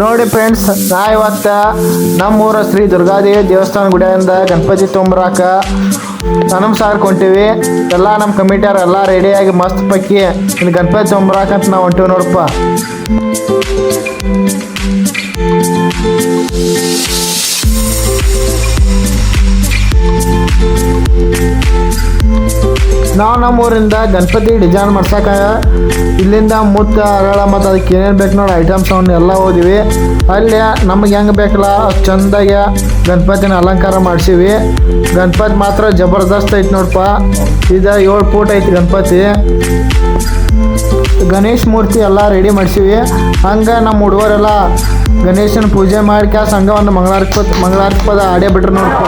ನೋಡಿ ಫ್ರೆಂಡ್ಸ್, ನಾ ಇವತ್ತ ನಮ್ಮೂರ ಶ್ರೀ ದುರ್ಗಾದೇವಿ ದೇವಸ್ಥಾನ ಗುಡಿಯಿಂದ ಗಣಪತಿ ತೊಂಬರಾಕ ಸಾರ್ ಕೊಂತೀವಿ. ಎಲ್ಲ ನಮ್ಮ ಕಮಿಟಿಯವ್ರು ಎಲ್ಲ ರೆಡಿಯಾಗಿ ಮಸ್ತ್ ಪಕ್ಕಿ ಇನ್ನು ಗಣಪತಿ ತೊಂಬರಾಕಂತ ನಾವು ಹೊಂಟಿವಿ ನೋಡಪ್ಪ. ನಾವು ನಮ್ಮೂರಿಂದ ಗಣಪತಿ ಡಿಸೈನ್ ಮಾಡ್ಸಕ ಇಲ್ಲಿಂದ ಮುತ್ತ ಅರಳ ಮತ್ತು ಅದಕ್ಕೆ ಏನೇನು ಬೇಕು ನೋಡಿ ಐಟಮ್ಸ್ ಅವನ್ನ ಎಲ್ಲ ಓದಿವಿ. ಅಲ್ಲಿ ನಮ್ಗೆ ಹೆಂಗೆ ಬೇಕಲ್ಲ ಅಷ್ಟು ಚಂದಾಗಿ ಗಣಪತಿನ ಅಲಂಕಾರ ಮಾಡಿಸಿವಿ. ಗಣಪತಿ ಮಾತ್ರ ಜಬರ್ದಸ್ತ್ ಐತಿ ನೋಡಪ್ಪ. ಇದು 7 ಫೂಟ್ ಐತಿ ಗಣಪತಿ. ಗಣೇಶ್ ಮೂರ್ತಿ ಎಲ್ಲ ರೆಡಿ ಮಾಡಿಸಿವಿ. ಹಂಗೆ ನಮ್ಮ ಹುಡುಗರೆಲ್ಲ ಗಣೇಶನ ಪೂಜೆ ಮಾಡಿ ಹಂಗೆ ಒಂದು ಮಂಗಳಾರತಿ ಪದ ಆಡೇ ಬಿಟ್ರು ನೋಡಪ್ಪ.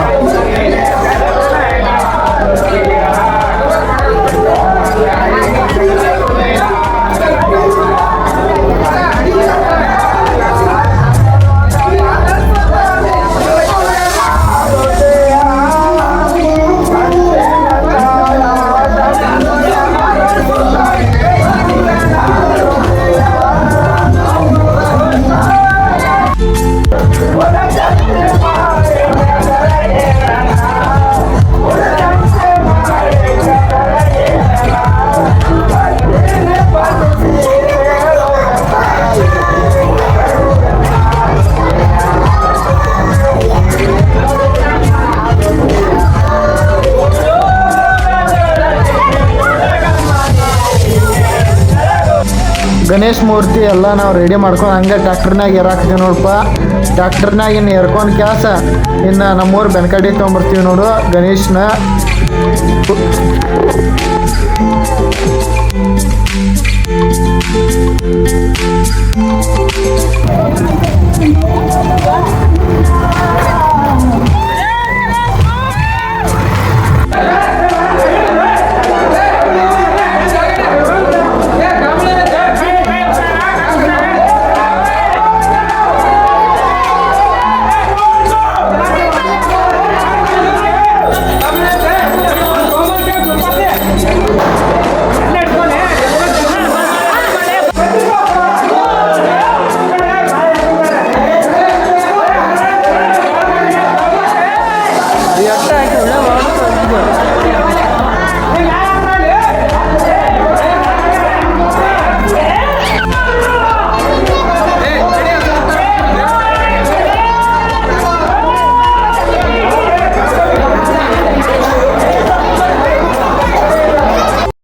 ಗಣೇಶ್ ಮೂರ್ತಿ ಎಲ್ಲ ನಾವು ರೆಡಿ ಮಾಡ್ಕೊಂಡು ಹಂಗೆ ಟ್ಯಾಕ್ಟರ್ನಾಗ ಏರಾಕ್ತೀವಿ ನೋಡಪ್ಪ. ಟ್ಯಾಕ್ಟರ್ನಾಗ ಇನ್ನು ಎರ್ಕೊಂಡು ಕ್ಯಾಸ ಇನ್ನು ನಮ್ಮೂರು ಬೆನ್ಕಡಿ ತೊಗೊಂಬರ್ತೀವಿ ನೋಡು ಗಣೇಶನ.